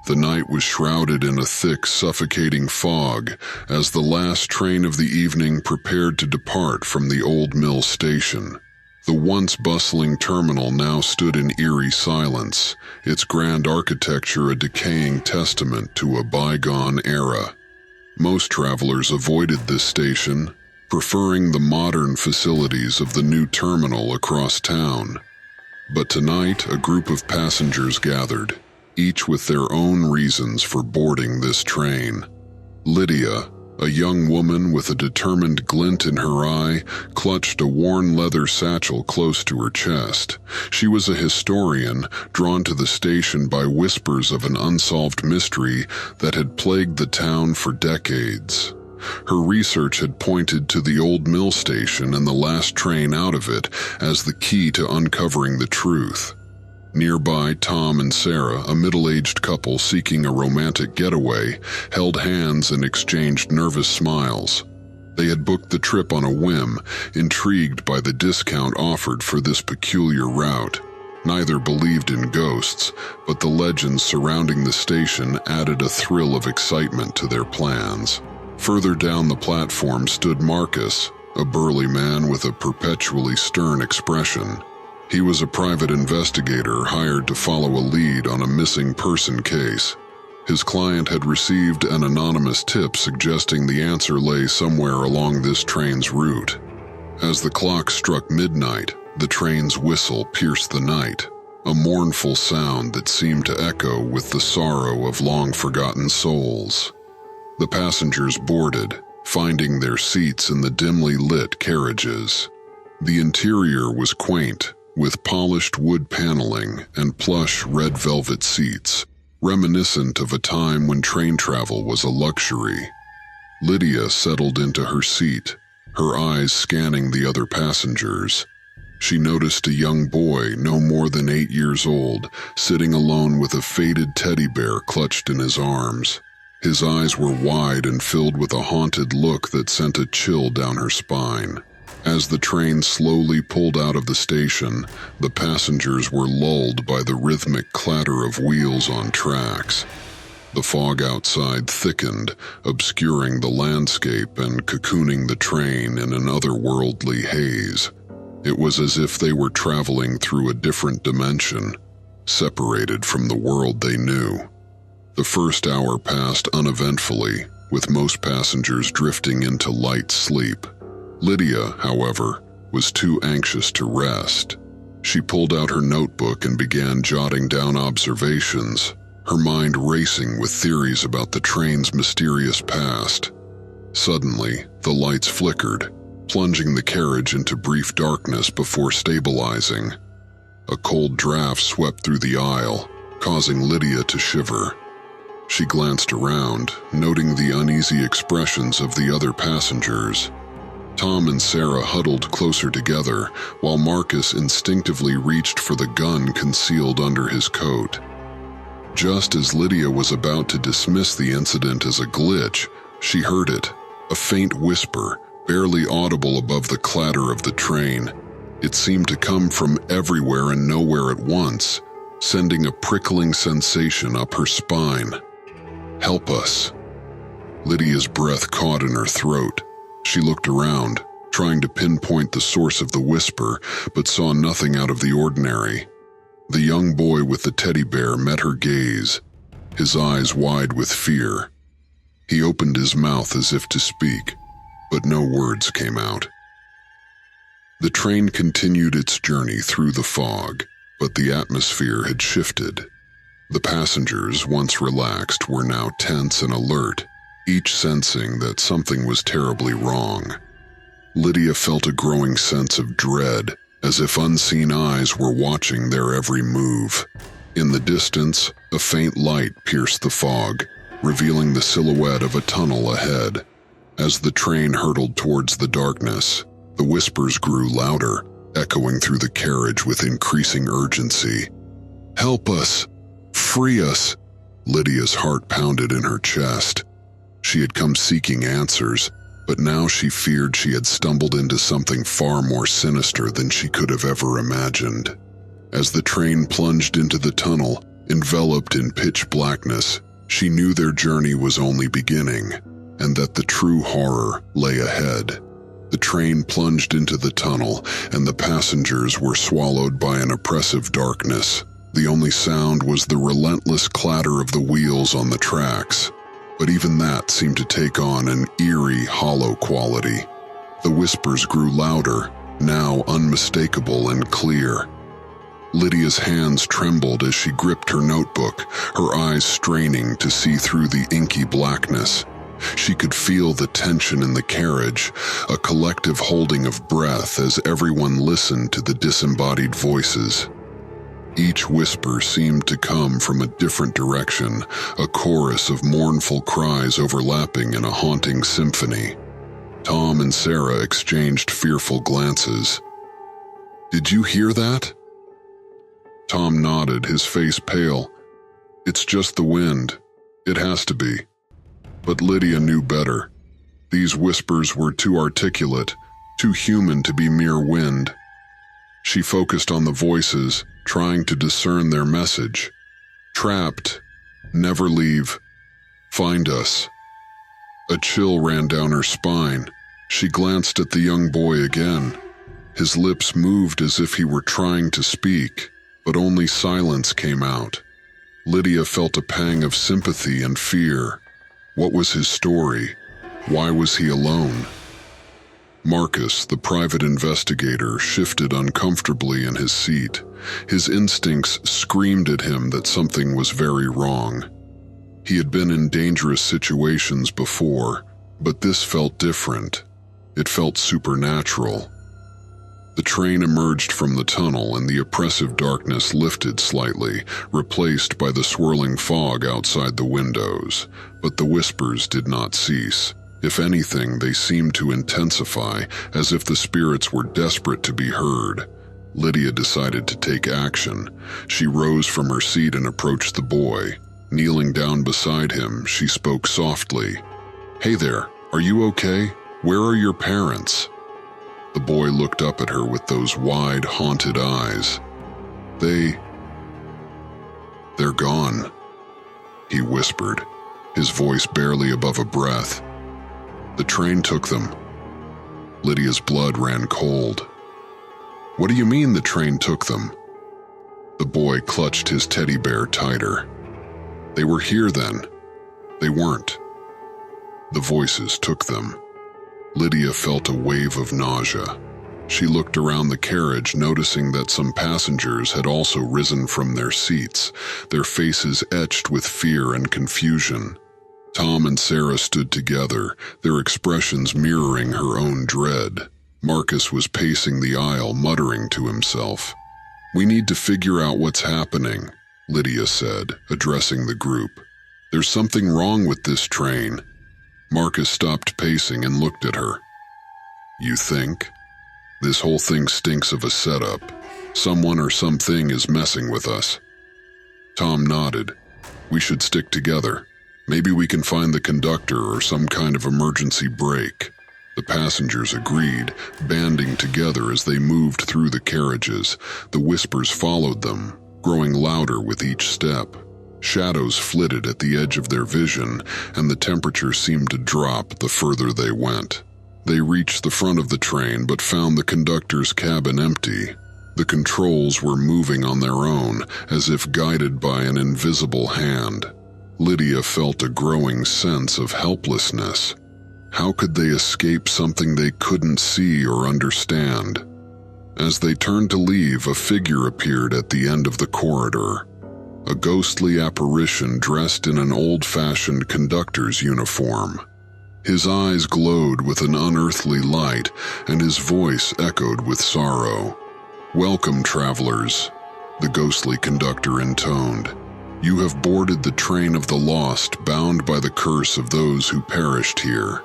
The night was shrouded in a thick, suffocating fog as the last train of the evening prepared to depart from the old mill station. The once bustling terminal now stood in eerie silence, its grand architecture a decaying testament to a bygone era. Most travelers avoided this station, preferring the modern facilities of the new terminal across town. But tonight, a group of passengers gathered, each with their own reasons for boarding this train. Lydia, a young woman with a determined glint in her eye, clutched a worn leather satchel close to her chest. She was a historian, drawn to the station by whispers of an unsolved mystery that had plagued the town for decades. Her research had pointed to the old mill station and the last train out of it as the key to uncovering the truth. Nearby, Tom and Sarah, a middle-aged couple seeking a romantic getaway, held hands and exchanged nervous smiles. They had booked the trip on a whim, intrigued by the discount offered for this peculiar route. Neither believed in ghosts, but the legends surrounding the station added a thrill of excitement to their plans. Further down the platform stood Marcus, a burly man with a perpetually stern expression. He was a private investigator hired to follow a lead on a missing person case. His client had received an anonymous tip suggesting the answer lay somewhere along this train's route. As the clock struck midnight, the train's whistle pierced the night, a mournful sound that seemed to echo with the sorrow of long-forgotten souls. The passengers boarded, finding their seats in the dimly lit carriages. The interior was quaint, with polished wood paneling and plush red velvet seats, reminiscent of a time when train travel was a luxury. Lydia settled into her seat, her eyes scanning the other passengers. She noticed a young boy, no more than 8 years old, sitting alone with a faded teddy bear clutched in his arms. His eyes were wide and filled with a haunted look that sent a chill down her spine. As the train slowly pulled out of the station, the passengers were lulled by the rhythmic clatter of wheels on tracks. The fog outside thickened, obscuring the landscape and cocooning the train in an otherworldly haze. It was as if they were traveling through a different dimension, separated from the world they knew. The first hour passed uneventfully, with most passengers drifting into light sleep. Lydia, however, was too anxious to rest. She pulled out her notebook and began jotting down observations, her mind racing with theories about the train's mysterious past. Suddenly, the lights flickered, plunging the carriage into brief darkness before stabilizing. A cold draft swept through the aisle, causing Lydia to shiver. She glanced around, noting the uneasy expressions of the other passengers. Tom and Sarah huddled closer together, while Marcus instinctively reached for the gun concealed under his coat. Just as Lydia was about to dismiss the incident as a glitch, she heard it, a faint whisper, barely audible above the clatter of the train. It seemed to come from everywhere and nowhere at once, sending a prickling sensation up her spine. "Help us." Lydia's breath caught in her throat. She looked around, trying to pinpoint the source of the whisper, but saw nothing out of the ordinary. The young boy with the teddy bear met her gaze, his eyes wide with fear. He opened his mouth as if to speak, but no words came out. The train continued its journey through the fog, but the atmosphere had shifted. The passengers, once relaxed, were now tense and alert, each sensing that something was terribly wrong. Lydia felt a growing sense of dread, as if unseen eyes were watching their every move. In the distance, a faint light pierced the fog, revealing the silhouette of a tunnel ahead. As the train hurtled towards the darkness, the whispers grew louder, echoing through the carriage with increasing urgency. "Help us! Free us!" Lydia's heart pounded in her chest. She had come seeking answers, but now she feared she had stumbled into something far more sinister than she could have ever imagined. As the train plunged into the tunnel, Enveloped in pitch blackness, she knew their journey was only beginning, and that the true horror lay ahead. The train plunged into the tunnel, and the passengers were swallowed by an oppressive darkness. The only sound was the relentless clatter of the wheels on the tracks, but even that seemed to take on an eerie, hollow quality. The whispers grew louder, now unmistakable and clear. Lydia's hands trembled as she gripped her notebook, her eyes straining to see through the inky blackness. She could feel the tension in the carriage, a collective holding of breath as everyone listened to the disembodied voices. Each whisper seemed to come from a different direction, a chorus of mournful cries overlapping in a haunting symphony. Tom and Sarah exchanged fearful glances. "Did you hear that?" Tom nodded, his face pale. "It's just the wind. It has to be." But Lydia knew better. These whispers were too articulate, too human to be mere wind. She focused on the voices, trying to discern their message. "Trapped. Never leave. Find us." A chill ran down her spine. She glanced at the young boy again. His lips moved as if he were trying to speak, but only silence came out. Lydia felt a pang of sympathy and fear. What was his story? Why was he alone? Marcus, the private investigator, shifted uncomfortably in his seat. His instincts screamed at him that something was very wrong. He had been in dangerous situations before, but this felt different. It felt supernatural. The train emerged from the tunnel and the oppressive darkness lifted slightly, replaced by the swirling fog outside the windows. But the whispers did not cease. If anything, they seemed to intensify, as if the spirits were desperate to be heard. Lydia decided to take action. She rose from her seat and approached the boy. Kneeling down beside him, she spoke softly. "Hey there, are you okay? Where are your parents?" The boy looked up at her with those wide, haunted eyes. They're gone," he whispered, his voice barely above a breath. "The train took them." Lydia's blood ran cold. "What do you mean the train took them?" The boy clutched his teddy bear tighter. "They were here then. They weren't. The voices took them." Lydia felt a wave of nausea. She looked around the carriage, noticing that some passengers had also risen from their seats, their faces etched with fear and confusion. Tom and Sarah stood together, their expressions mirroring her own dread. Marcus was pacing the aisle, muttering to himself. "We need to figure out what's happening," Lydia said, addressing the group. "There's something wrong with this train." Marcus stopped pacing and looked at her. "You think? This whole thing stinks of a setup. Someone or something is messing with us." Tom nodded. "We should stick together. Maybe we can find the conductor or some kind of emergency brake." The passengers agreed, banding together as they moved through the carriages. The whispers followed them, growing louder with each step. Shadows flitted at the edge of their vision, and the temperature seemed to drop the further they went. They reached the front of the train but found the conductor's cabin empty. The controls were moving on their own, as if guided by an invisible hand. Lydia felt a growing sense of helplessness. How could they escape something they couldn't see or understand? As they turned to leave, a figure appeared at the end of the corridor. A ghostly apparition dressed in an old-fashioned conductor's uniform. His eyes glowed with an unearthly light, and his voice echoed with sorrow. "Welcome, travelers," the ghostly conductor intoned. "You have boarded the train of the lost, bound by the curse of those who perished here.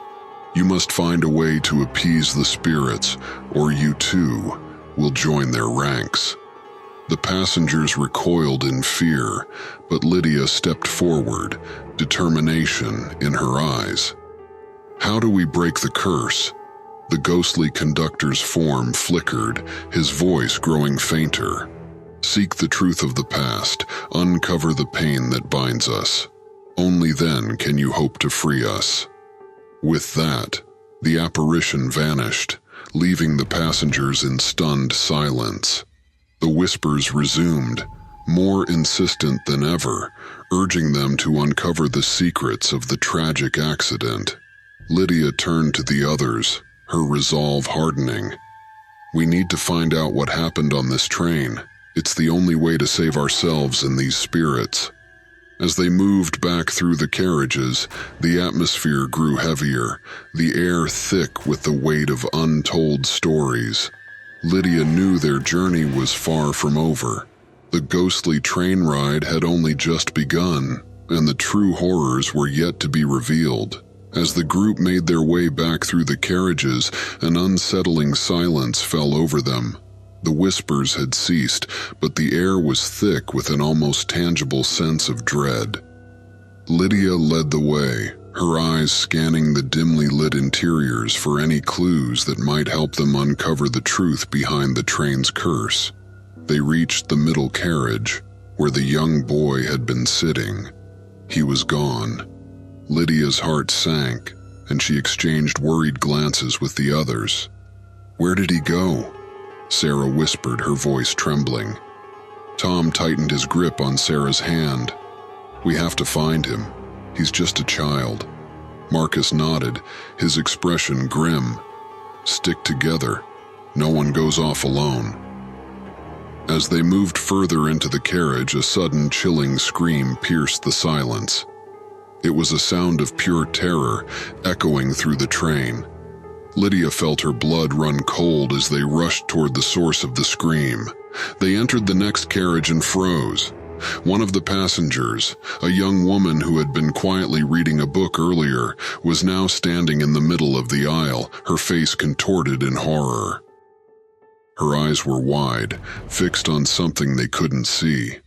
You must find a way to appease the spirits, or you too will join their ranks." The passengers recoiled in fear, but Lydia stepped forward, determination in her eyes. "How do we break the curse?" The ghostly conductor's form flickered, his voice growing fainter. Seek the truth of the past, uncover the pain that binds us. Only then can you hope to free us." With that, the apparition vanished, leaving the passengers in stunned silence. The whispers resumed, more insistent than ever, urging them to uncover the secrets of the tragic accident. Lydia turned to the others, her resolve hardening. "We need to find out what happened on this train. It's the only way to save ourselves and these spirits." As they moved back through the carriages, the atmosphere grew heavier, the air thick with the weight of untold stories. Lydia knew their journey was far from over. The ghostly train ride had only just begun, and the true horrors were yet to be revealed. As the group made their way back through the carriages, an unsettling silence fell over them. The whispers had ceased, but the air was thick with an almost tangible sense of dread. Lydia led the way, her eyes scanning the dimly lit interiors for any clues that might help them uncover the truth behind the train's curse. They reached the middle carriage, where the young boy had been sitting. He was gone. Lydia's heart sank, and she exchanged worried glances with the others. "Where did he go?" Sarah whispered, her voice trembling. Tom tightened his grip on Sarah's hand. "We have to find him. He's just a child." Marcus nodded, his expression grim. "Stick together. No one goes off alone." As they moved further into the carriage, a sudden chilling scream pierced the silence. It was a sound of pure terror, echoing through the train. Lydia felt her blood run cold as they rushed toward the source of the scream. They entered the next carriage and froze. One of the passengers, a young woman who had been quietly reading a book earlier, was now standing in the middle of the aisle, her face contorted in horror. Her eyes were wide, fixed on something they couldn't see.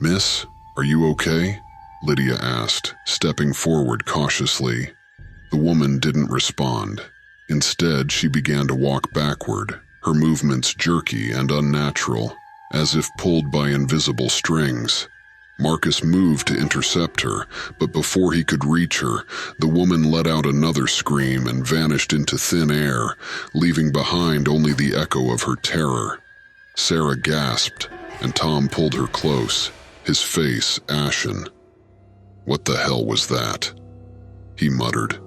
"Miss, are you okay?" Lydia asked, stepping forward cautiously. The woman didn't respond. Instead, she began to walk backward, her movements jerky and unnatural, as if pulled by invisible strings. Marcus moved to intercept her, but before he could reach her, the woman let out another scream and vanished into thin air, leaving behind only the echo of her terror. Sarah gasped, and Tom pulled her close, his face ashen. "What the hell was that?" he muttered.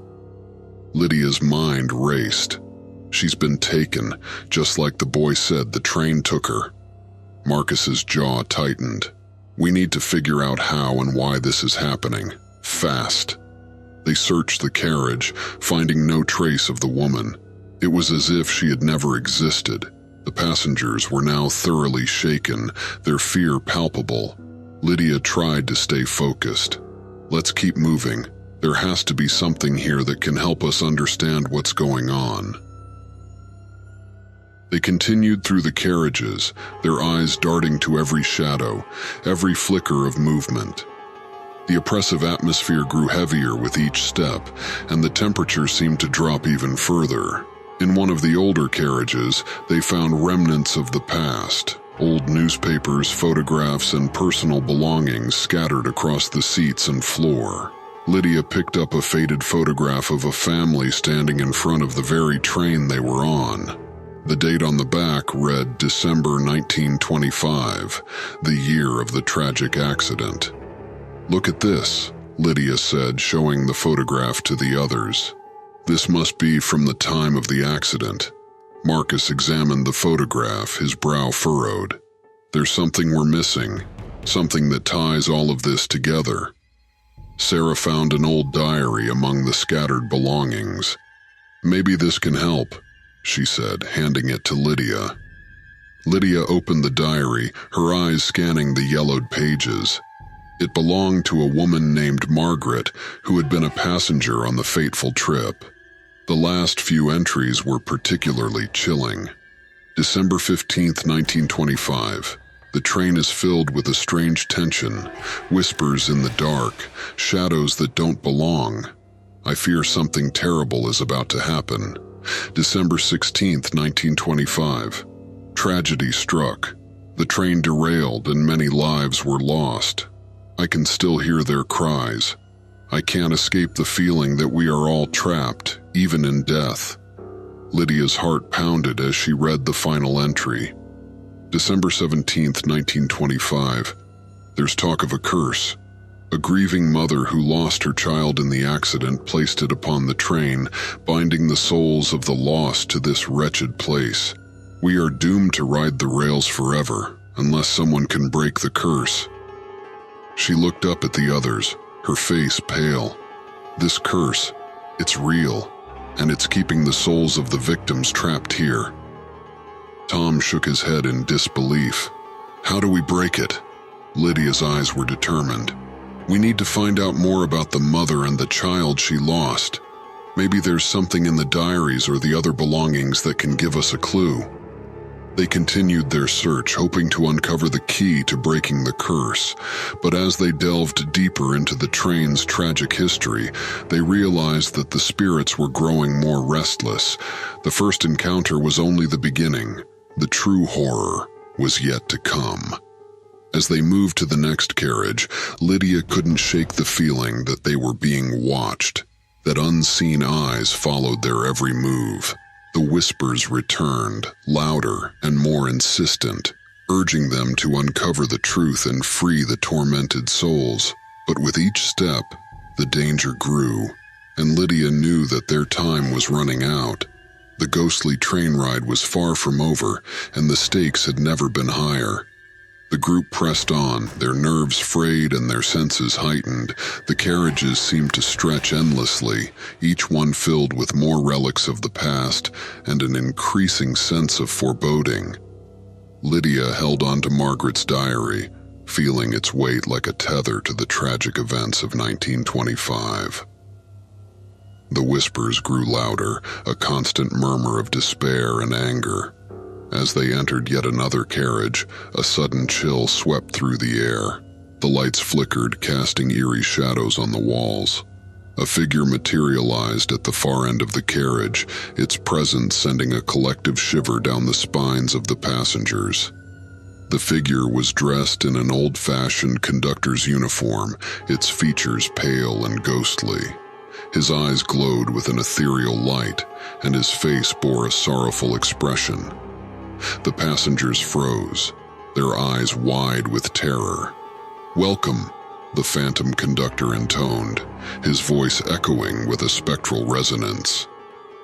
Lydia's mind raced. She's been taken, just like the boy said the train took her. Marcus's jaw tightened. "We need to figure out how and why this is happening. Fast." They searched the carriage, finding no trace of the woman. It was as if she had never existed. The passengers were now thoroughly shaken, their fear palpable. Lydia tried to stay focused. "Let's keep moving. There has to be something here that can help us understand what's going on." They continued through the carriages, their eyes darting to every shadow, every flicker of movement. The oppressive atmosphere grew heavier with each step, and the temperature seemed to drop even further. In one of the older carriages, they found remnants of the past, old newspapers, photographs, and personal belongings scattered across the seats and floor. Lydia picked up a faded photograph of a family standing in front of the very train they were on. The date on the back read December 1925, the year of the tragic accident. "Look at this," Lydia said, showing the photograph to the others. "This must be from the time of the accident." Marcus examined the photograph, his brow furrowed. "There's something we're missing, something that ties all of this together." Sarah found an old diary among the scattered belongings. "Maybe this can help," she said, handing it to Lydia. Lydia opened the diary, her eyes scanning the yellowed pages. It belonged to a woman named Margaret, who had been a passenger on the fateful trip. The last few entries were particularly chilling. December 15th, 1925. The train is filled with a strange tension, whispers in the dark, shadows that don't belong. I fear something terrible is about to happen. December 16th, 1925. Tragedy struck. The train derailed and many lives were lost. I can still hear their cries. I can't escape the feeling that we are all trapped, even in death. Lydia's heart pounded as she read the final entry. December 17th, 1925. There's talk of a curse. A grieving mother who lost her child in the accident placed it upon the train, binding the souls of the lost to this wretched place. We are doomed to ride the rails forever, unless someone can break the curse. She looked up at the others, her face pale. This curse, it's real, and it's keeping the souls of the victims trapped here. Tom shook his head in disbelief. How do we break it? Lydia's eyes were determined. We need to find out more about the mother and the child she lost. Maybe there's something in the diaries or the other belongings that can give us a clue. They continued their search, hoping to uncover the key to breaking the curse. But as they delved deeper into the train's tragic history, they realized that the spirits were growing more restless. The first encounter was only the beginning. The true horror was yet to come. As they moved to the next carriage, Lydia couldn't shake the feeling that they were being watched, that unseen eyes followed their every move. The whispers returned, louder and more insistent, urging them to uncover the truth and free the tormented souls. But with each step, the danger grew, and Lydia knew that their time was running out. The ghostly train ride was far from over, and the stakes had never been higher. The group pressed on, their nerves frayed and their senses heightened. The carriages seemed to stretch endlessly, each one filled with more relics of the past and an increasing sense of foreboding. Lydia held on to Margaret's diary, feeling its weight like a tether to the tragic events of 1925. The whispers grew louder, a constant murmur of despair and anger. As they entered yet another carriage, a sudden chill swept through the air. The lights flickered, casting eerie shadows on the walls. A figure materialized at the far end of the carriage, its presence sending a collective shiver down the spines of the passengers. The figure was dressed in an old-fashioned conductor's uniform, its features pale and ghostly. His eyes glowed with an ethereal light, and his face bore a sorrowful expression. The passengers froze, their eyes wide with terror. "Welcome," the phantom conductor intoned, his voice echoing with a spectral resonance.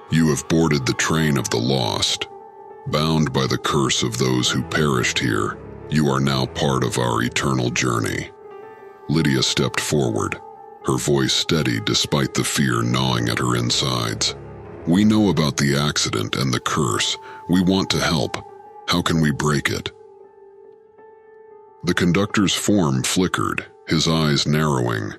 "You have boarded the train of the lost. Bound by the curse of those who perished here, you are now part of our eternal journey." Lydia stepped forward, her voice steady despite the fear gnawing at her insides. "We know about the accident and the curse. We want to help. How can we break it?" The conductor's form flickered, his eyes narrowing.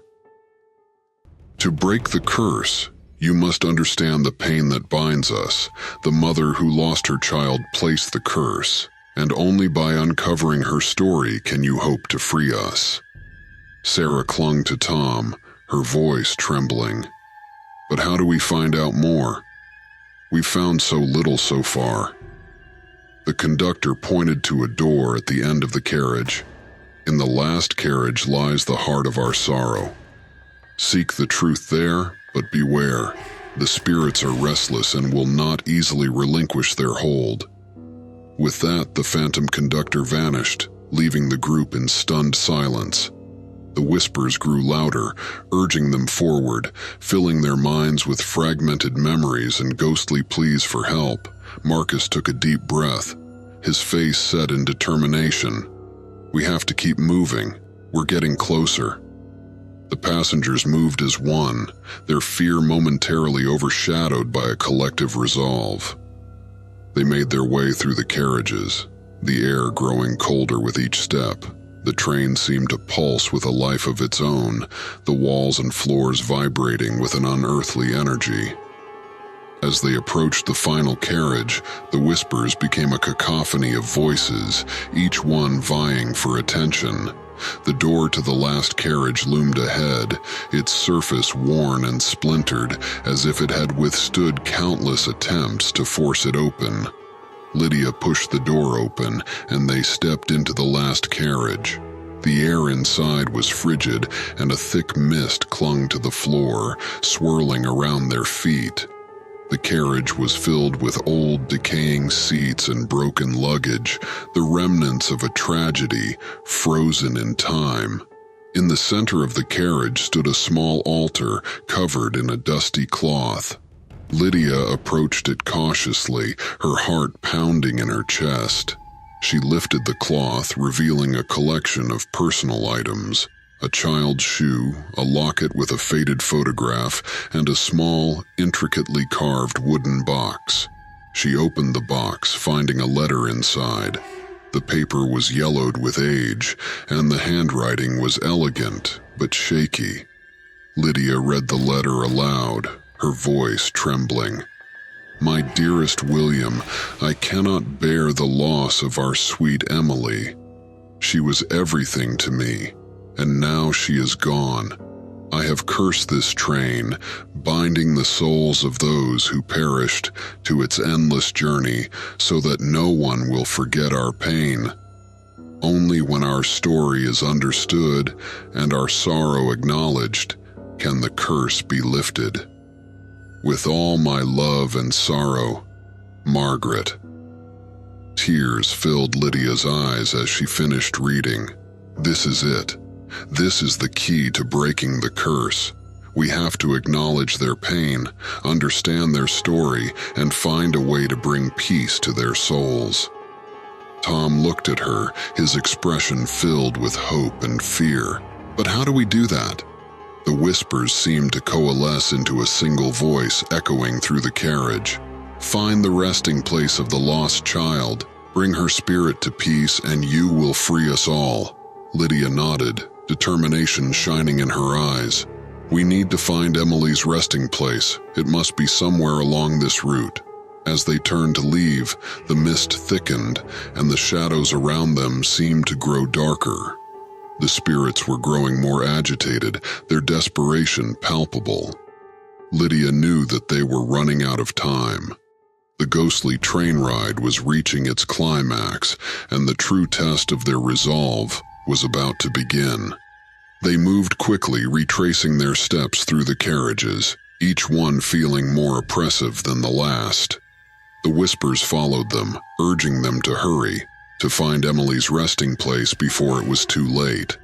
"To break the curse, you must understand the pain that binds us. The mother who lost her child placed the curse, and only by uncovering her story can you hope to free us." Sarah clung to Tom, her voice trembling. "But how do we find out more? We've found so little so far." The conductor pointed to a door at the end of the carriage. "In the last carriage lies the heart of our sorrow. Seek the truth there, but beware. The spirits are restless and will not easily relinquish their hold." With that, the phantom conductor vanished, leaving the group in stunned silence. The whispers grew louder, urging them forward, filling their minds with fragmented memories and ghostly pleas for help. Marcus took a deep breath, his face set in determination. "We have to keep moving. We're getting closer." The passengers moved as one, their fear momentarily overshadowed by a collective resolve. They made their way through the carriages, the air growing colder with each step. The train seemed to pulse with a life of its own, the walls and floors vibrating with an unearthly energy. As they approached the final carriage, the whispers became a cacophony of voices, each one vying for attention. The door to the last carriage loomed ahead, its surface worn and splintered, as if it had withstood countless attempts to force it open. Lydia pushed the door open, and they stepped into the last carriage. The air inside was frigid, and a thick mist clung to the floor, swirling around their feet. The carriage was filled with old, decaying seats and broken luggage, the remnants of a tragedy, frozen in time. In the center of the carriage stood a small altar covered in a dusty cloth. Lydia approached it cautiously, her heart pounding in her chest. She lifted the cloth, revealing a collection of personal items: a child's shoe, a locket with a faded photograph, and a small, intricately carved wooden box. She opened the box, finding a letter inside. The paper was yellowed with age, and the handwriting was elegant but shaky. Lydia read the letter aloud, her voice trembling. "My dearest William, I cannot bear the loss of our sweet Emily. She was everything to me, and now she is gone. I have cursed this train, binding the souls of those who perished to its endless journey so that no one will forget our pain. Only when our story is understood and our sorrow acknowledged can the curse be lifted. With all my love and sorrow, Margaret." Tears filled Lydia's eyes as she finished reading. This is it. This is the key to breaking the curse. We have to acknowledge their pain, understand their story, and find a way to bring peace to their souls. Tom looked at her, his expression filled with hope and fear. "But how do we do that?" The whispers seemed to coalesce into a single voice echoing through the carriage. "Find the resting place of the lost child, bring her spirit to peace, and you will free us all." Lydia nodded, determination shining in her eyes. "We need to find Emily's resting place. It must be somewhere along this route." As they turned to leave, the mist thickened, and the shadows around them seemed to grow darker. The spirits were growing more agitated, their desperation palpable. Lydia knew that they were running out of time. The ghostly train ride was reaching its climax, and the true test of their resolve was about to begin. They moved quickly, retracing their steps through the carriages, each one feeling more oppressive than the last. The whispers followed them, urging them to hurry, to find Emily's resting place before it was too late.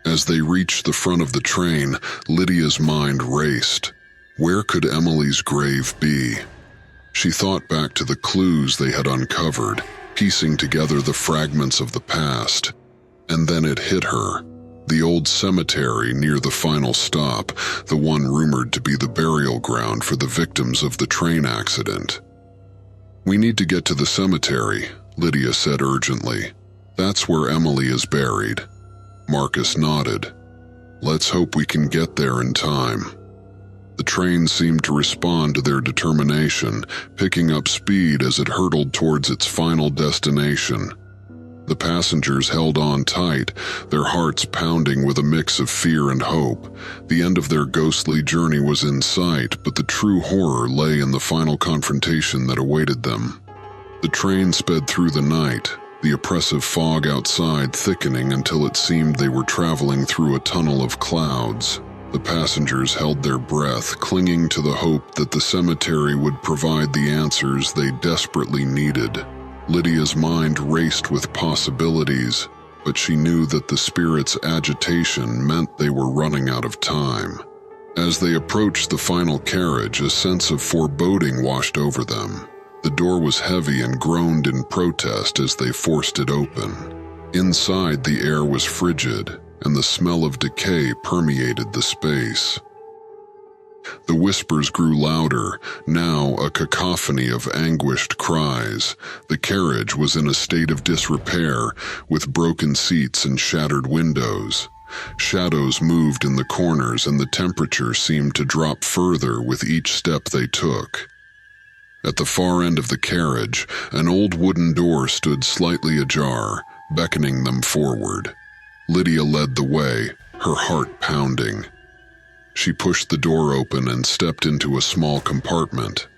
As they reached the front of the train, Lydia's mind raced. Where could Emily's grave be? She thought back to the clues they had uncovered, piecing together the fragments of the past. And then it hit her. The old cemetery near the final stop, the one rumored to be the burial ground for the victims of the train accident. "We need to get to the cemetery," Lydia said urgently. "That's where Emily is buried." Marcus nodded. "Let's hope we can get there in time." The train seemed to respond to their determination, picking up speed as it hurtled towards its final destination. The passengers held on tight, their hearts pounding with a mix of fear and hope. The end of their ghostly journey was in sight, but the true horror lay in the final confrontation that awaited them. The train sped through the night, the oppressive fog outside thickening until it seemed they were traveling through a tunnel of clouds. The passengers held their breath, clinging to the hope that the cemetery would provide the answers they desperately needed. Lydia's mind raced with possibilities, but she knew that the spirit's agitation meant they were running out of time. As they approached the final carriage, a sense of foreboding washed over them. The door was heavy and groaned in protest as they forced it open. Inside, the air was frigid, and the smell of decay permeated the space. The whispers grew louder, now a cacophony of anguished cries. The carriage was in a state of disrepair, with broken seats and shattered windows. Shadows moved in the corners, and the temperature seemed to drop further with each step they took. At the far end of the carriage, an old wooden door stood slightly ajar, beckoning them forward. Lydia led the way, her heart pounding. She pushed the door open and stepped into a small compartment.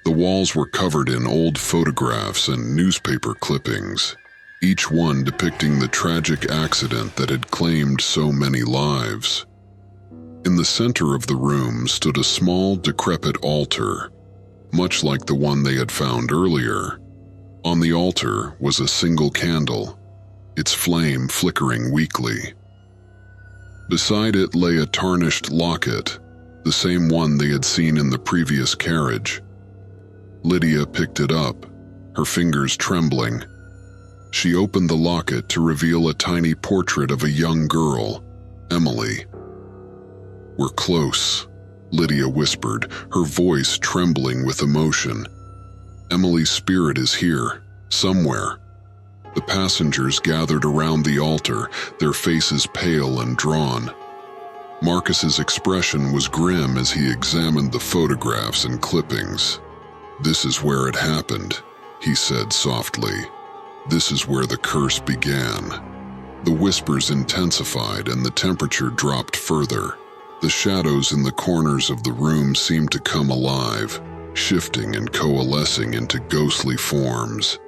The walls were covered in old photographs and newspaper clippings, each one depicting the tragic accident that had claimed so many lives. In the center of the room stood a small, decrepit altar, much like the one they had found earlier. On the altar was a single candle, its flame flickering weakly. Beside it lay a tarnished locket, the same one they had seen in the previous carriage. Lydia picked it up, her fingers trembling. She opened the locket to reveal a tiny portrait of a young girl, Emily. "We're close," Lydia whispered, her voice trembling with emotion. "Emily's spirit is here, somewhere." The passengers gathered around the altar, their faces pale and drawn. Marcus's expression was grim as he examined the photographs and clippings. "This is where it happened," he said softly. "This is where the curse began." The whispers intensified and the temperature dropped further. The shadows in the corners of the room seemed to come alive, shifting and coalescing into ghostly forms.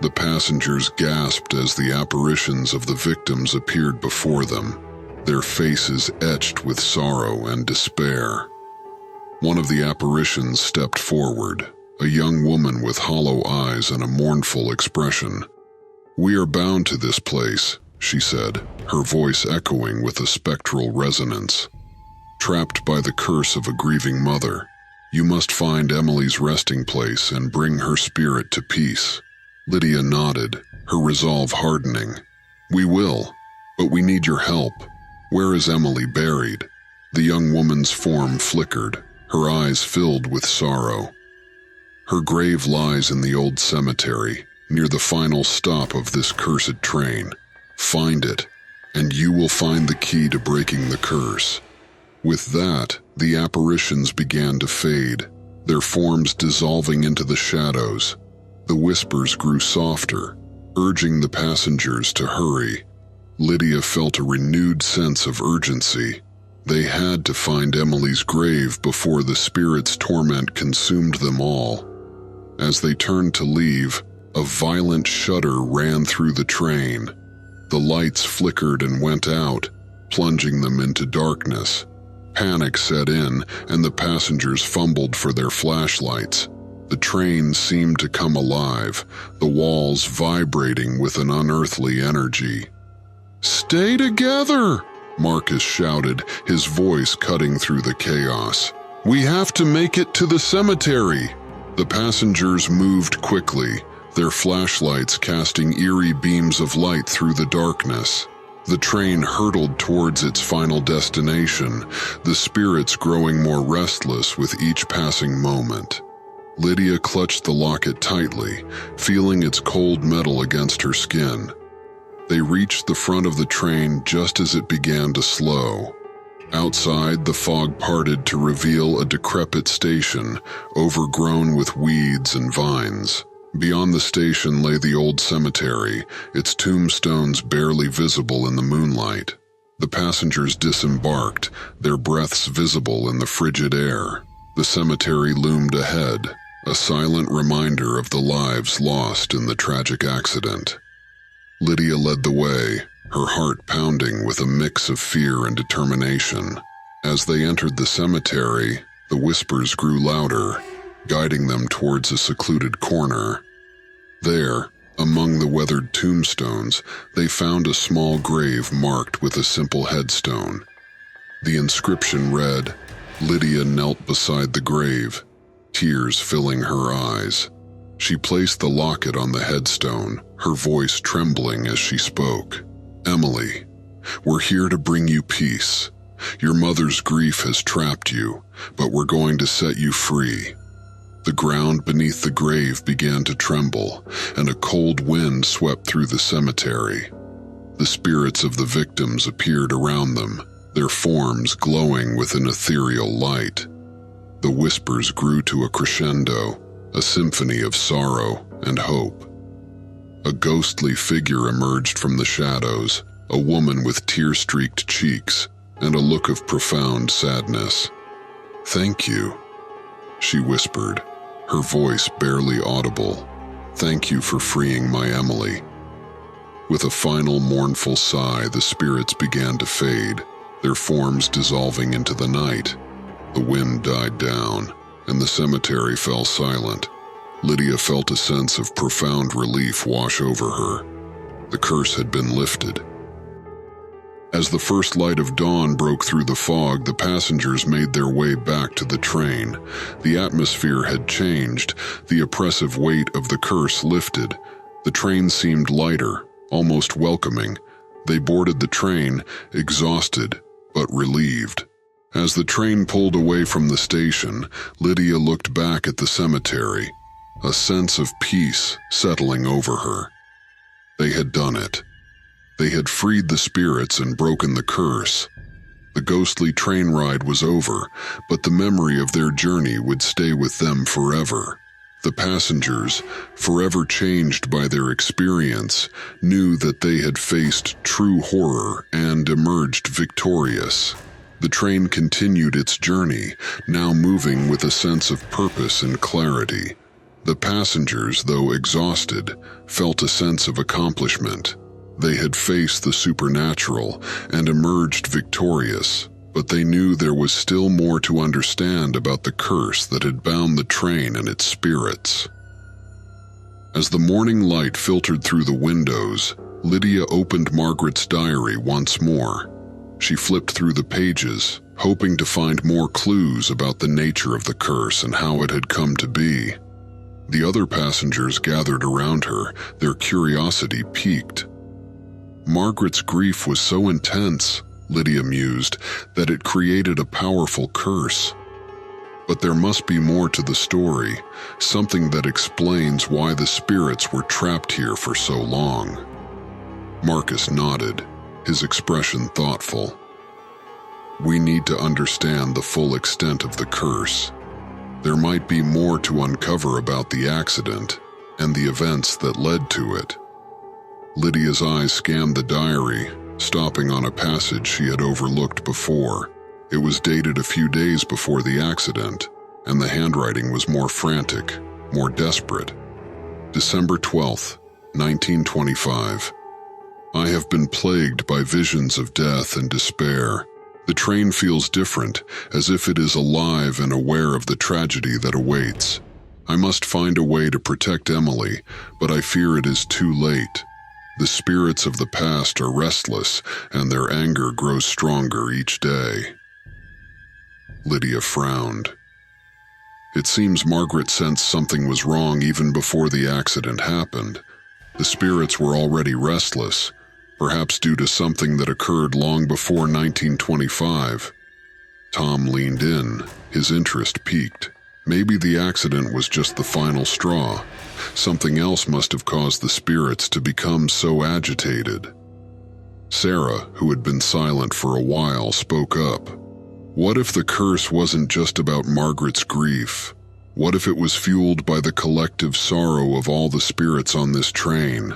The passengers gasped as the apparitions of the victims appeared before them, their faces etched with sorrow and despair. One of the apparitions stepped forward, a young woman with hollow eyes and a mournful expression. "We are bound to this place," she said, her voice echoing with a spectral resonance. "Trapped by the curse of a grieving mother, you must find Emily's resting place and bring her spirit to peace." Lydia nodded, her resolve hardening. "We will, but we need your help. Where is Emily buried?" The young woman's form flickered, her eyes filled with sorrow. "Her grave lies in the old cemetery, near the final stop of this cursed train. Find it, and you will find the key to breaking the curse." With that, the apparitions began to fade, their forms dissolving into the shadows. The whispers grew softer, urging the passengers to hurry. Lydia felt a renewed sense of urgency. They had to find Emily's grave before the spirit's torment consumed them all. As they turned to leave, a violent shudder ran through the train. The lights flickered and went out, plunging them into darkness. Panic set in, and the passengers fumbled for their flashlights. The train seemed to come alive, the walls vibrating with an unearthly energy. "Stay together!" Marcus shouted, his voice cutting through the chaos. "We have to make it to the cemetery!" The passengers moved quickly, their flashlights casting eerie beams of light through the darkness. The train hurtled towards its final destination, the spirits growing more restless with each passing moment. Lydia clutched the locket tightly, feeling its cold metal against her skin. They reached the front of the train just as it began to slow. Outside, the fog parted to reveal a decrepit station, overgrown with weeds and vines. Beyond the station lay the old cemetery, its tombstones barely visible in the moonlight. The passengers disembarked, their breaths visible in the frigid air. The cemetery loomed ahead, a silent reminder of the lives lost in the tragic accident. Lydia led the way, her heart pounding with a mix of fear and determination. As they entered the cemetery, the whispers grew louder, guiding them towards a secluded corner. There, among the weathered tombstones, they found a small grave marked with a simple headstone. The inscription read, "Lydia knelt beside the grave, tears filling her eyes." She placed the locket on the headstone, her voice trembling as she spoke. "Emily, we're here to bring you peace. Your mother's grief has trapped you, but we're going to set you free." The ground beneath the grave began to tremble, and a cold wind swept through the cemetery. The spirits of the victims appeared around them, their forms glowing with an ethereal light. The whispers grew to a crescendo, a symphony of sorrow and hope. A ghostly figure emerged from the shadows, a woman with tear-streaked cheeks and a look of profound sadness. "Thank you," she whispered, her voice barely audible. "Thank you for freeing my Emily." With a final mournful sigh, the spirits began to fade, their forms dissolving into the night. The wind died down, and the cemetery fell silent. Lydia felt a sense of profound relief wash over her. The curse had been lifted. As the first light of dawn broke through the fog, the passengers made their way back to the train. The atmosphere had changed, the oppressive weight of the curse lifted. The train seemed lighter, almost welcoming. They boarded the train, exhausted, but relieved. As the train pulled away from the station, Lydia looked back at the cemetery, a sense of peace settling over her. They had done it. They had freed the spirits and broken the curse. The ghostly train ride was over, but the memory of their journey would stay with them forever. The passengers, forever changed by their experience, knew that they had faced true horror and emerged victorious. The train continued its journey, now moving with a sense of purpose and clarity. The passengers, though exhausted, felt a sense of accomplishment. They had faced the supernatural and emerged victorious, but they knew there was still more to understand about the curse that had bound the train and its spirits. As the morning light filtered through the windows, Lydia opened Margaret's diary once more. She flipped through the pages, hoping to find more clues about the nature of the curse and how it had come to be. The other passengers gathered around her, their curiosity piqued. Margaret's grief was so intense, Lydia mused, that it created a powerful curse. But there must be more to the story, something that explains why the spirits were trapped here for so long. Marcus nodded, his expression thoughtful. "We need to understand the full extent of the curse. There might be more to uncover about the accident and the events that led to it." Lydia's eyes scanned the diary, stopping on a passage she had overlooked before. It was dated a few days before the accident, and the handwriting was more frantic, more desperate. December 12th, 1925. "I have been plagued by visions of death and despair. The train feels different, as if it is alive and aware of the tragedy that awaits. I must find a way to protect Emily, but I fear it is too late. The spirits of the past are restless, and their anger grows stronger each day." Lydia frowned. It seems Margaret sensed something was wrong even before the accident happened. The spirits were already restless, perhaps due to something that occurred long before 1925. Tom leaned in, his interest piqued. Maybe the accident was just the final straw. Something else must have caused the spirits to become so agitated. Sarah, who had been silent for a while, spoke up. What if the curse wasn't just about Margaret's grief? What if it was fueled by the collective sorrow of all the spirits on this train?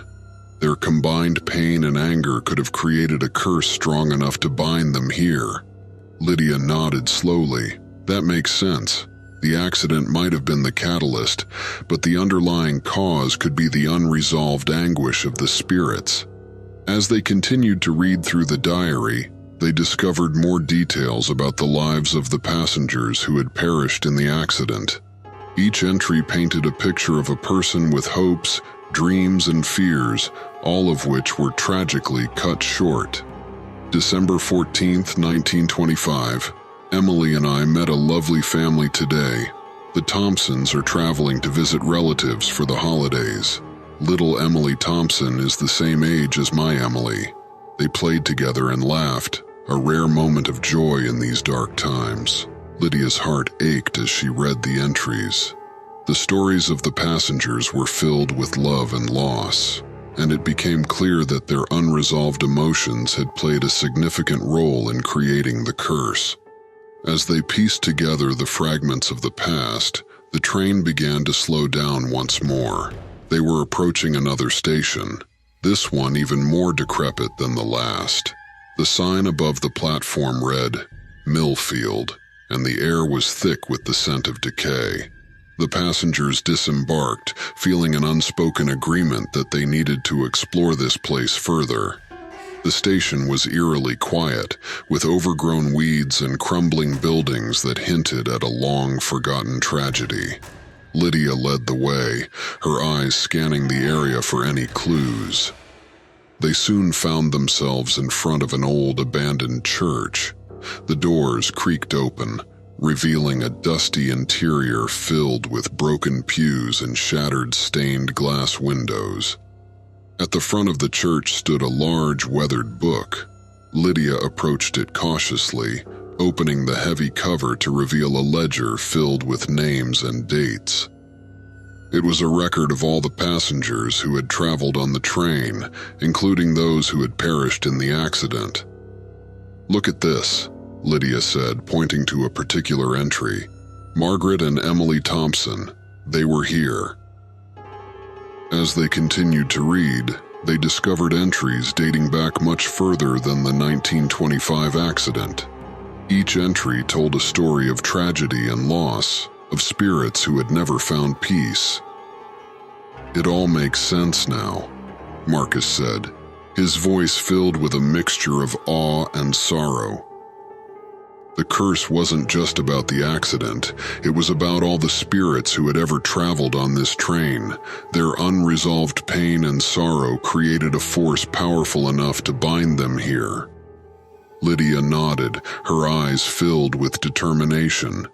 Their combined pain and anger could have created a curse strong enough to bind them here. Lydia nodded slowly. That makes sense. The accident might have been the catalyst, but the underlying cause could be the unresolved anguish of the spirits. As they continued to read through the diary, they discovered more details about the lives of the passengers who had perished in the accident. Each entry painted a picture of a person with hopes, dreams, and fears, all of which were tragically cut short. December 14th, 1925. Emily and I met a lovely family today. The Thompsons are traveling to visit relatives for the holidays. Little Emily Thompson is the same age as my Emily. They played together and laughed, a rare moment of joy in these dark times. Lydia's heart ached as she read the entries. The stories of the passengers were filled with love and loss, and it became clear that their unresolved emotions had played a significant role in creating the curse. As they pieced together the fragments of the past, the train began to slow down once more. They were approaching another station, this one even more decrepit than the last. The sign above the platform read, "Millfield," and the air was thick with the scent of decay. The passengers disembarked, feeling an unspoken agreement that they needed to explore this place further. The station was eerily quiet, with overgrown weeds and crumbling buildings that hinted at a long-forgotten tragedy. Lydia led the way, her eyes scanning the area for any clues. They soon found themselves in front of an old abandoned church. The doors creaked open, revealing a dusty interior filled with broken pews and shattered stained glass windows. At the front of the church stood a large weathered book. Lydia approached it cautiously, opening the heavy cover to reveal a ledger filled with names and dates. It was a record of all the passengers who had traveled on the train, including those who had perished in the accident. "Look at this," Lydia said, pointing to a particular entry. "Margaret and Emily Thompson. They were here." As they continued to read, they discovered entries dating back much further than the 1925 accident. Each entry told a story of tragedy and loss, of spirits who had never found peace. "It all makes sense now," Marcus said, his voice filled with a mixture of awe and sorrow. The curse wasn't just about the accident, it was about all the spirits who had ever traveled on this train. Their unresolved pain and sorrow created a force powerful enough to bind them here. Lydia nodded, her eyes filled with determination.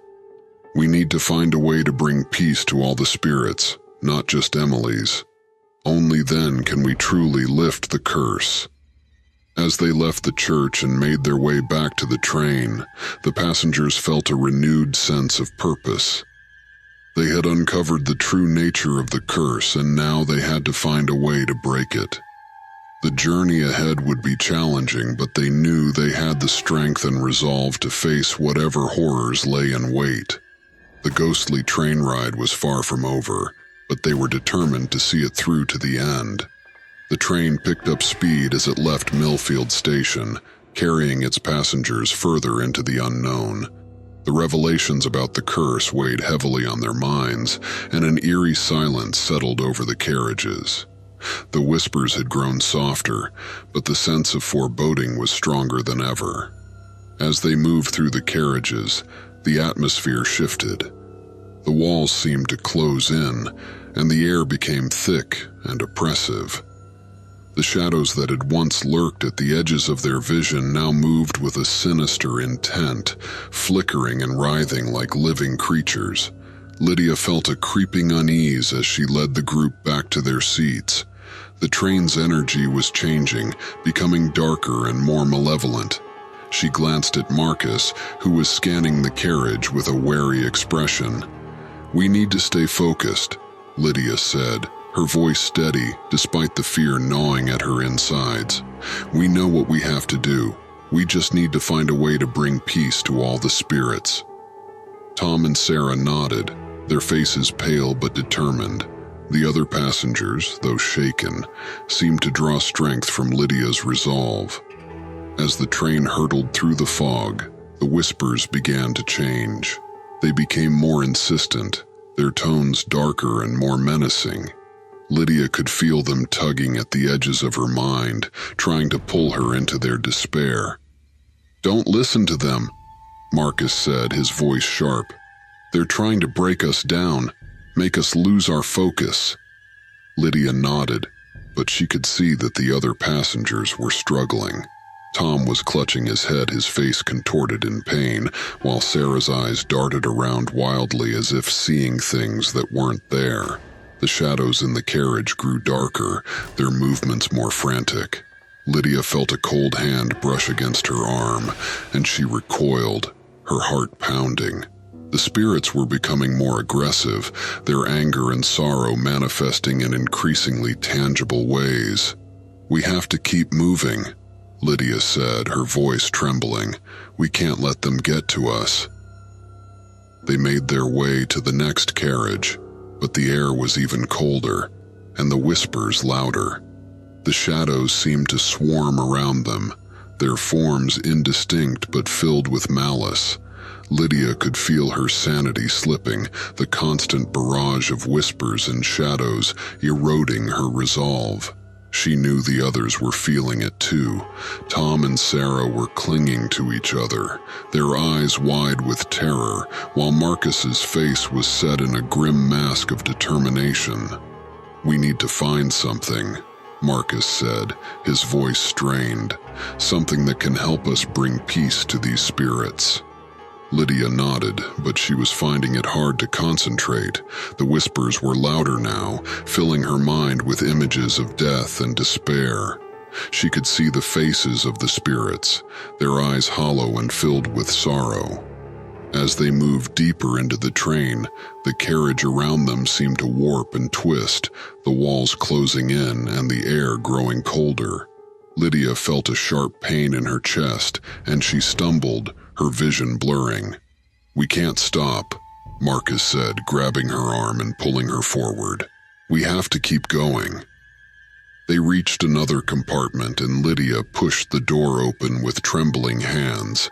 "We need to find a way to bring peace to all the spirits, not just Emily's. Only then can we truly lift the curse." As they left the church and made their way back to the train, the passengers felt a renewed sense of purpose. They had uncovered the true nature of the curse, and now they had to find a way to break it. The journey ahead would be challenging, but they knew they had the strength and resolve to face whatever horrors lay in wait. The ghostly train ride was far from over, but they were determined to see it through to the end. The train picked up speed as it left Millfield Station, carrying its passengers further into the unknown. The revelations about the curse weighed heavily on their minds, and an eerie silence settled over the carriages. The whispers had grown softer, but the sense of foreboding was stronger than ever. As they moved through the carriages, the atmosphere shifted. The walls seemed to close in, and the air became thick and oppressive. The shadows that had once lurked at the edges of their vision now moved with a sinister intent, flickering and writhing like living creatures. Lydia felt a creeping unease as she led the group back to their seats. The train's energy was changing, becoming darker and more malevolent. She glanced at Marcus, who was scanning the carriage with a wary expression. "We need to stay focused," Lydia said, her voice steady despite the fear gnawing at her insides. "We know what we have to do. We just need to find a way to bring peace to all the spirits." Tom and Sarah nodded, their faces pale but determined. The other passengers, though shaken, seemed to draw strength from Lydia's resolve. As the train hurtled through the fog, the whispers began to change. They became more insistent, their tones darker and more menacing. Lydia could feel them tugging at the edges of her mind, trying to pull her into their despair. "Don't listen to them," Marcus said, his voice sharp. "They're trying to break us down, make us lose our focus." Lydia nodded, but she could see that the other passengers were struggling. Tom was clutching his head, his face contorted in pain, while Sarah's eyes darted around wildly as if seeing things that weren't there. The shadows in the carriage grew darker, their movements more frantic. Lydia felt a cold hand brush against her arm, and she recoiled, her heart pounding. The spirits were becoming more aggressive, their anger and sorrow manifesting in increasingly tangible ways. "We have to keep moving," Lydia said, her voice trembling. "We can't let them get to us." They made their way to the next carriage, but the air was even colder, and the whispers louder. The shadows seemed to swarm around them, their forms indistinct but filled with malice. Lydia could feel her sanity slipping, the constant barrage of whispers and shadows eroding her resolve. She knew the others were feeling it too. Tom and Sarah were clinging to each other, their eyes wide with terror, while Marcus's face was set in a grim mask of determination. "We need to find something," Marcus said, his voice strained. "Something that can help us bring peace to these spirits." Lydia nodded, but she was finding it hard to concentrate. The whispers were louder now, filling her mind with images of death and despair. She could see the faces of the spirits, their eyes hollow and filled with sorrow. As they moved deeper into the train, the carriage around them seemed to warp and twist, the walls closing in and the air growing colder. Lydia felt a sharp pain in her chest, and she stumbled, her vision blurring. "We can't stop," Marcus said, grabbing her arm and pulling her forward. "We have to keep going." They reached another compartment, and Lydia pushed the door open with trembling hands.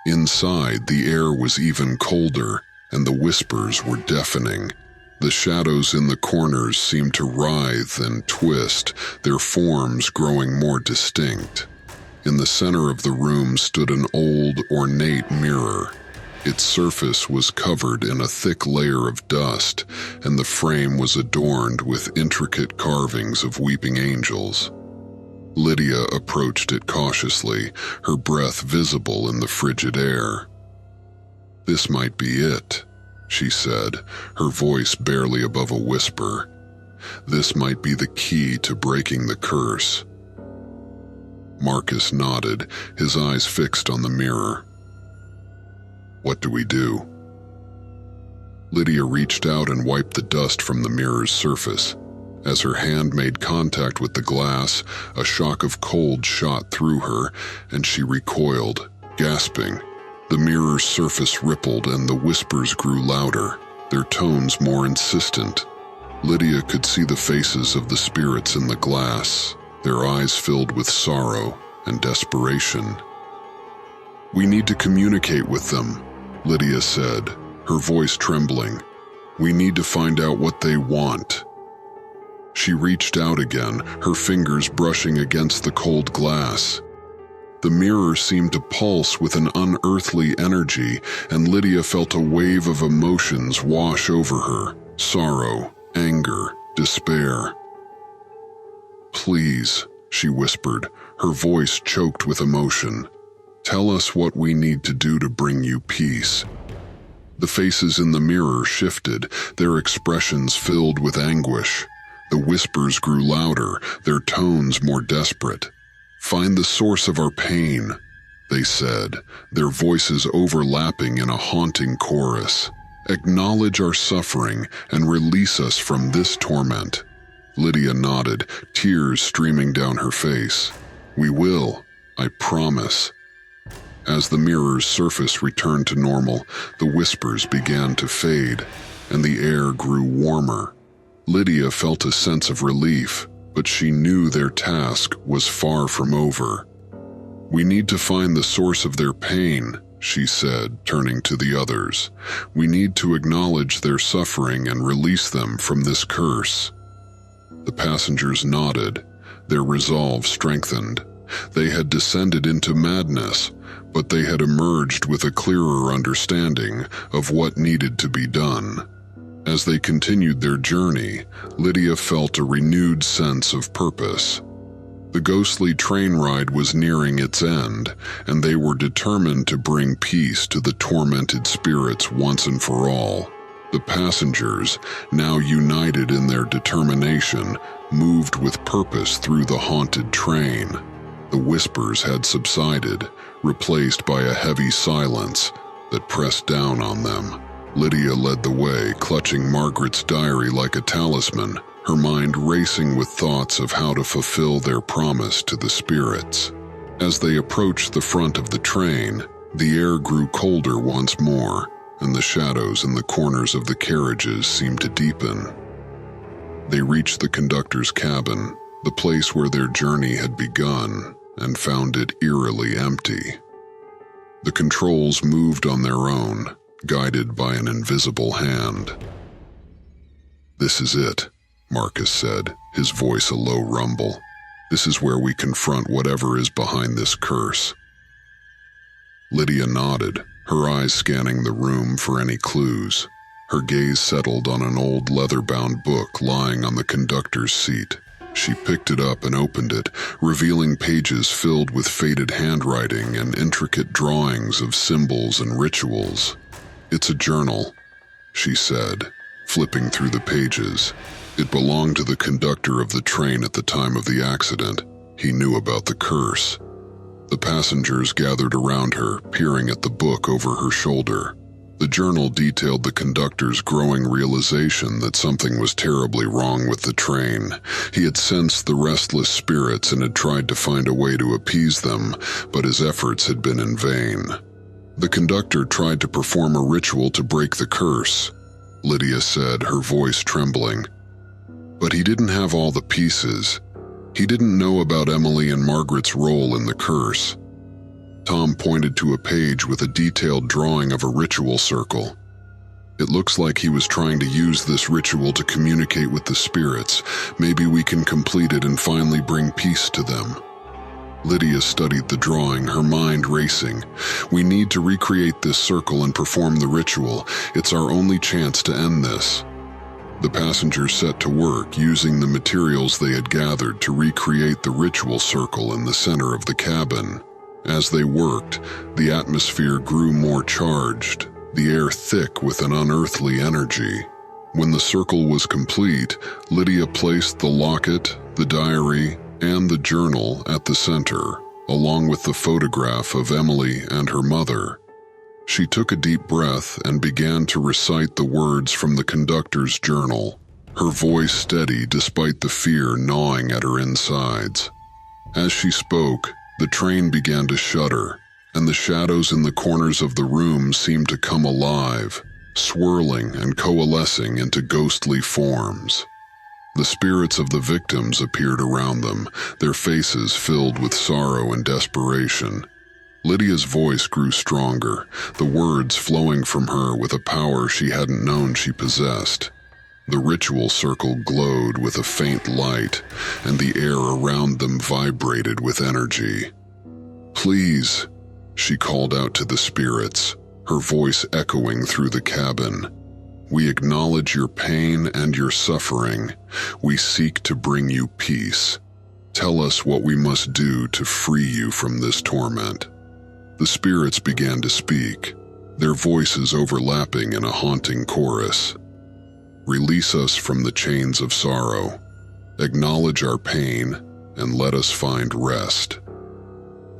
Inside, the air was even colder, and the whispers were deafening. The shadows in the corners seemed to writhe and twist, their forms growing more distinct. In the center of the room stood an old, ornate mirror. Its surface was covered in a thick layer of dust, and the frame was adorned with intricate carvings of weeping angels. Lydia approached it cautiously, her breath visible in the frigid air. "This might be it," she said, her voice barely above a whisper. "This might be the key to breaking the curse." Marcus nodded, his eyes fixed on the mirror. "What do we do?" Lydia reached out and wiped the dust from the mirror's surface. As her hand made contact with the glass, a shock of cold shot through her, and she recoiled, gasping. The mirror's surface rippled and the whispers grew louder, their tones more insistent. Lydia could see the faces of the spirits in the glass, their eyes filled with sorrow and desperation. "We need to communicate with them," Lydia said, her voice trembling. "We need to find out what they want." She reached out again, her fingers brushing against the cold glass. The mirror seemed to pulse with an unearthly energy, and Lydia felt a wave of emotions wash over her: sorrow, anger, despair. "Please," she whispered, her voice choked with emotion. "Tell us what we need to do to bring you peace." The faces in the mirror shifted, their expressions filled with anguish. The whispers grew louder, their tones more desperate. "Find the source of our pain," they said, their voices overlapping in a haunting chorus. "Acknowledge our suffering and release us from this torment." Lydia nodded, tears streaming down her face. "We will, I promise." As the mirror's surface returned to normal, the whispers began to fade, and the air grew warmer. Lydia felt a sense of relief, but she knew their task was far from over. "We need to find the source of their pain," she said, turning to the others. "We need to acknowledge their suffering and release them from this curse." The passengers nodded, their resolve strengthened. They had descended into madness, but they had emerged with a clearer understanding of what needed to be done. As they continued their journey, Lydia felt a renewed sense of purpose. The ghostly train ride was nearing its end, and they were determined to bring peace to the tormented spirits once and for all. The passengers, now united in their determination, moved with purpose through the haunted train. The whispers had subsided, replaced by a heavy silence that pressed down on them. Lydia led the way, clutching Margaret's diary like a talisman, her mind racing with thoughts of how to fulfill their promise to the spirits. As they approached the front of the train, the air grew colder once more, and the shadows in the corners of the carriages seemed to deepen. They reached the conductor's cabin, the place where their journey had begun, and found it eerily empty. The controls moved on their own, guided by an invisible hand. "This is it," Marcus said, his voice a low rumble. "This is where we confront whatever is behind this curse." Lydia nodded, her eyes scanning the room for any clues. Her gaze settled on an old leather-bound book lying on the conductor's seat. She picked it up and opened it, revealing pages filled with faded handwriting and intricate drawings of symbols and rituals. "It's a journal," she said, flipping through the pages. It belonged to the conductor of the train at the time of the accident. He knew about the curse. The passengers gathered around her, peering at the book over her shoulder. The journal detailed the conductor's growing realization that something was terribly wrong with the train. He had sensed the restless spirits and had tried to find a way to appease them, but his efforts had been in vain. "The conductor tried to perform a ritual to break the curse," Lydia said, her voice trembling. "But he didn't have all the pieces. He didn't know about Emily and Margaret's role in the curse." Tom pointed to a page with a detailed drawing of a ritual circle. "It looks like he was trying to use this ritual to communicate with the spirits. Maybe we can complete it and finally bring peace to them." Lydia studied the drawing, her mind racing. "We need to recreate this circle and perform the ritual. It's our only chance to end this." The passengers set to work, using the materials they had gathered to recreate the ritual circle in the center of the cabin. As they worked, the atmosphere grew more charged, the air thick with an unearthly energy. When the circle was complete, Lydia placed the locket, the diary, and the journal at the center, along with the photograph of Emily and her mother. She took a deep breath and began to recite the words from the conductor's journal, her voice steady despite the fear gnawing at her insides. As she spoke, the train began to shudder, and the shadows in the corners of the room seemed to come alive, swirling and coalescing into ghostly forms. The spirits of the victims appeared around them, their faces filled with sorrow and desperation. Lydia's voice grew stronger, the words flowing from her with a power she hadn't known she possessed. The ritual circle glowed with a faint light, and the air around them vibrated with energy. "Please," she called out to the spirits, her voice echoing through the cabin. "We acknowledge your pain and your suffering. We seek to bring you peace. Tell us what we must do to free you from this torment." The spirits began to speak, their voices overlapping in a haunting chorus. "Release us from the chains of sorrow. Acknowledge our pain, and let us find rest."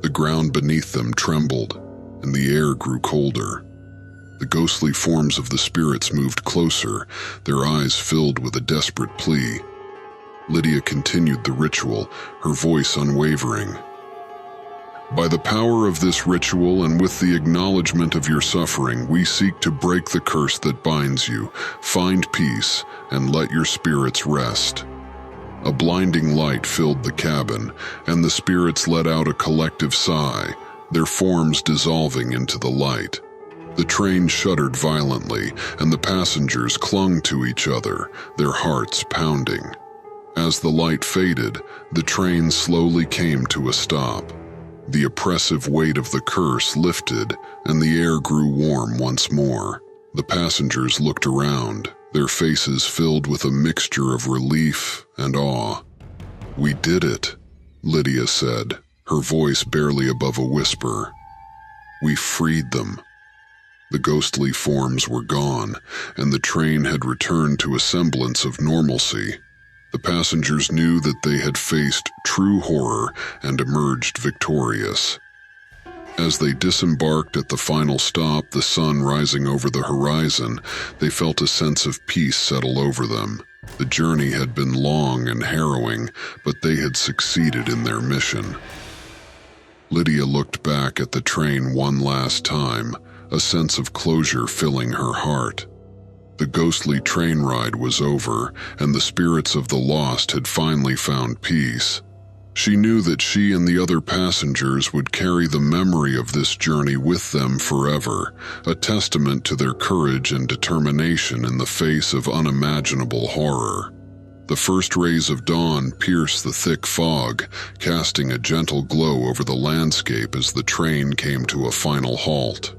The ground beneath them trembled, and the air grew colder. The ghostly forms of the spirits moved closer, their eyes filled with a desperate plea. Lydia continued the ritual, her voice unwavering. "By the power of this ritual and with the acknowledgement of your suffering, we seek to break the curse that binds you, find peace, and let your spirits rest." A blinding light filled the cabin, and the spirits let out a collective sigh, their forms dissolving into the light. The train shuddered violently, and the passengers clung to each other, their hearts pounding. As the light faded, the train slowly came to a stop. The oppressive weight of the curse lifted, and the air grew warm once more. The passengers looked around, their faces filled with a mixture of relief and awe. "We did it," Lydia said, her voice barely above a whisper. "We freed them." The ghostly forms were gone, and the train had returned to a semblance of normalcy. The passengers knew that they had faced true horror and emerged victorious. As they disembarked at the final stop, the sun rising over the horizon, they felt a sense of peace settle over them. The journey had been long and harrowing, but they had succeeded in their mission. Lydia looked back at the train one last time, a sense of closure filling her heart. The ghostly train ride was over, and the spirits of the lost had finally found peace. She knew that she and the other passengers would carry the memory of this journey with them forever, a testament to their courage and determination in the face of unimaginable horror. The first rays of dawn pierced the thick fog, casting a gentle glow over the landscape as the train came to a final halt.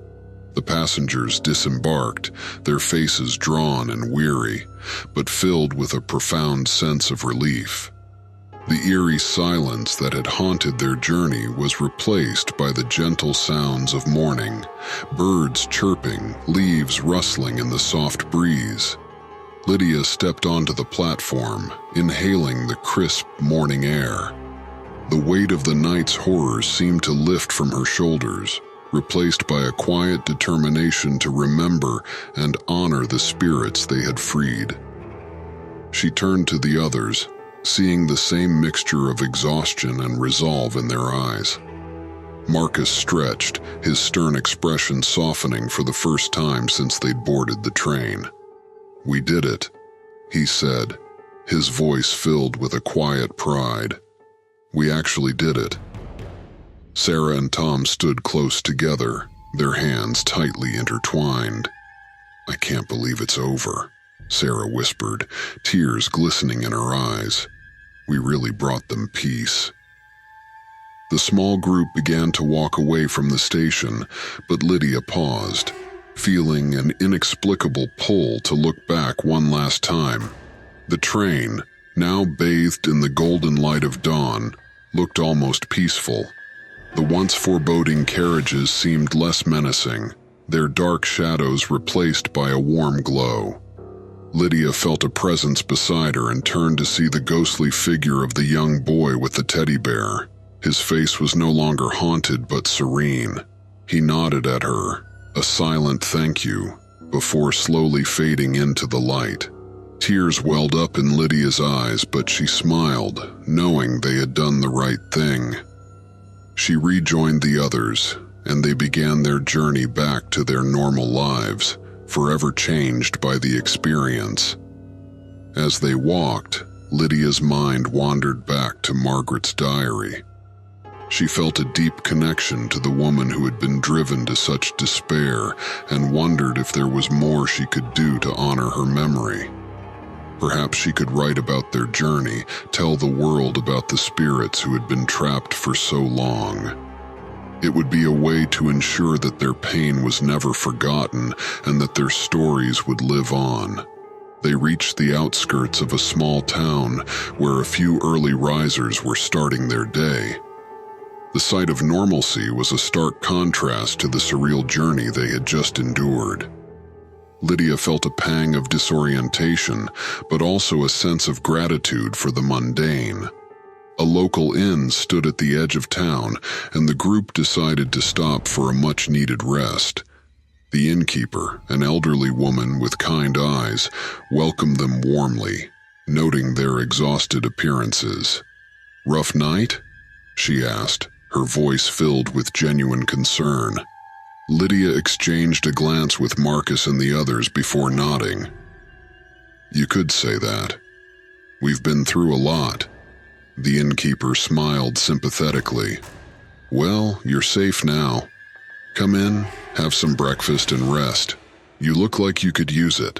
The passengers disembarked, their faces drawn and weary, but filled with a profound sense of relief. The eerie silence that had haunted their journey was replaced by the gentle sounds of morning, birds chirping, leaves rustling in the soft breeze. Lydia stepped onto the platform, inhaling the crisp morning air. The weight of the night's horrors seemed to lift from her shoulders, replaced by a quiet determination to remember and honor the spirits they had freed. She turned to the others, seeing the same mixture of exhaustion and resolve in their eyes. Marcus stretched, his stern expression softening for the first time since they'd boarded the train. "We did it," he said, his voice filled with a quiet pride. "We actually did it." Sarah and Tom stood close together, their hands tightly intertwined. "I can't believe it's over," Sarah whispered, tears glistening in her eyes. "We really brought them peace." The small group began to walk away from the station, but Lydia paused, feeling an inexplicable pull to look back one last time. The train, now bathed in the golden light of dawn, looked almost peaceful. The once foreboding carriages seemed less menacing, their dark shadows replaced by a warm glow. Lydia felt a presence beside her and turned to see the ghostly figure of the young boy with the teddy bear. His face was no longer haunted but serene. He nodded at her, a silent thank you, before slowly fading into the light. Tears welled up in Lydia's eyes, but she smiled, knowing they had done the right thing. She rejoined the others, and they began their journey back to their normal lives, forever changed by the experience. As they walked, Lydia's mind wandered back to Margaret's diary. She felt a deep connection to the woman who had been driven to such despair and wondered if there was more she could do to honor her memory. Perhaps she could write about their journey, tell the world about the spirits who had been trapped for so long. It would be a way to ensure that their pain was never forgotten and that their stories would live on. They reached the outskirts of a small town where a few early risers were starting their day. The sight of normalcy was a stark contrast to the surreal journey they had just endured. Lydia felt a pang of disorientation, but also a sense of gratitude for the mundane. A local inn stood at the edge of town, and the group decided to stop for a much-needed rest. The innkeeper, an elderly woman with kind eyes, welcomed them warmly, noting their exhausted appearances. "Rough night?" she asked, her voice filled with genuine concern. Lydia exchanged a glance with Marcus and the others before nodding. "You could say that. We've been through a lot." The innkeeper smiled sympathetically. "Well, you're safe now. Come in, have some breakfast and rest. You look like you could use it."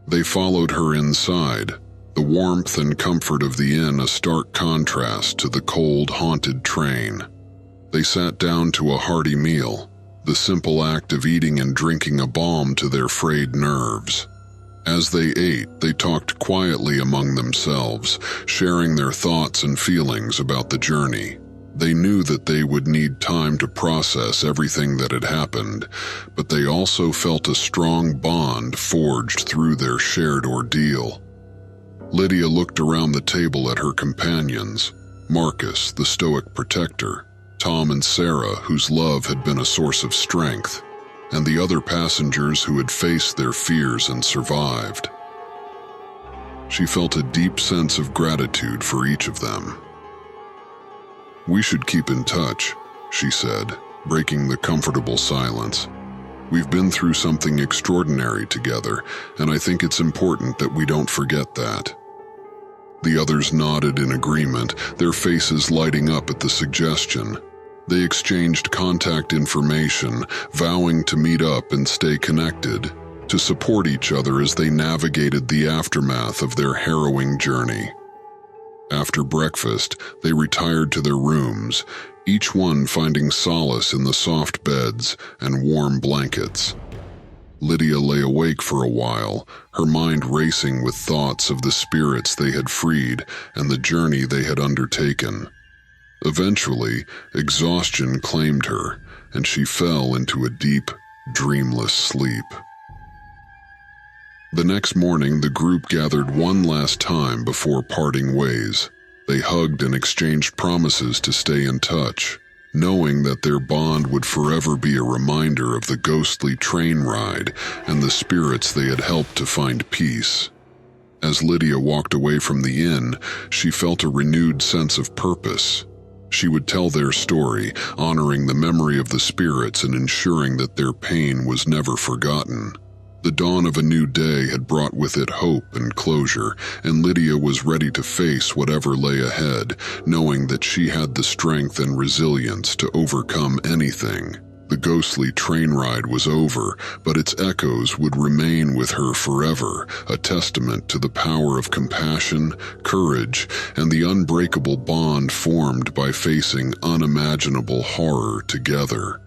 They followed her inside, the warmth and comfort of the inn a stark contrast to the cold, haunted train. They sat down to a hearty meal, the simple act of eating and drinking a balm to their frayed nerves. As they ate, they talked quietly among themselves, sharing their thoughts and feelings about the journey. They knew that they would need time to process everything that had happened, but they also felt a strong bond forged through their shared ordeal. Lydia looked around the table at her companions, Marcus, the stoic protector, Tom and Sarah, whose love had been a source of strength, and the other passengers who had faced their fears and survived. She felt a deep sense of gratitude for each of them. "We should keep in touch," she said, breaking the comfortable silence. "We've been through something extraordinary together, and I think it's important that we don't forget that." The others nodded in agreement, their faces lighting up at the suggestion. They exchanged contact information, vowing to meet up and stay connected, to support each other as they navigated the aftermath of their harrowing journey. After breakfast, they retired to their rooms, each one finding solace in the soft beds and warm blankets. Lydia lay awake for a while, her mind racing with thoughts of the spirits they had freed and the journey they had undertaken. Eventually, exhaustion claimed her, and she fell into a deep, dreamless sleep. The next morning, the group gathered one last time before parting ways. They hugged and exchanged promises to stay in touch, knowing that their bond would forever be a reminder of the ghostly train ride and the spirits they had helped to find peace. As Lydia walked away from the inn, she felt a renewed sense of purpose. She would tell their story, honoring the memory of the spirits and ensuring that their pain was never forgotten. The dawn of a new day had brought with it hope and closure, and Lydia was ready to face whatever lay ahead, knowing that she had the strength and resilience to overcome anything. The ghostly train ride was over, but its echoes would remain with her forever, a testament to the power of compassion, courage, and the unbreakable bond formed by facing unimaginable horror together.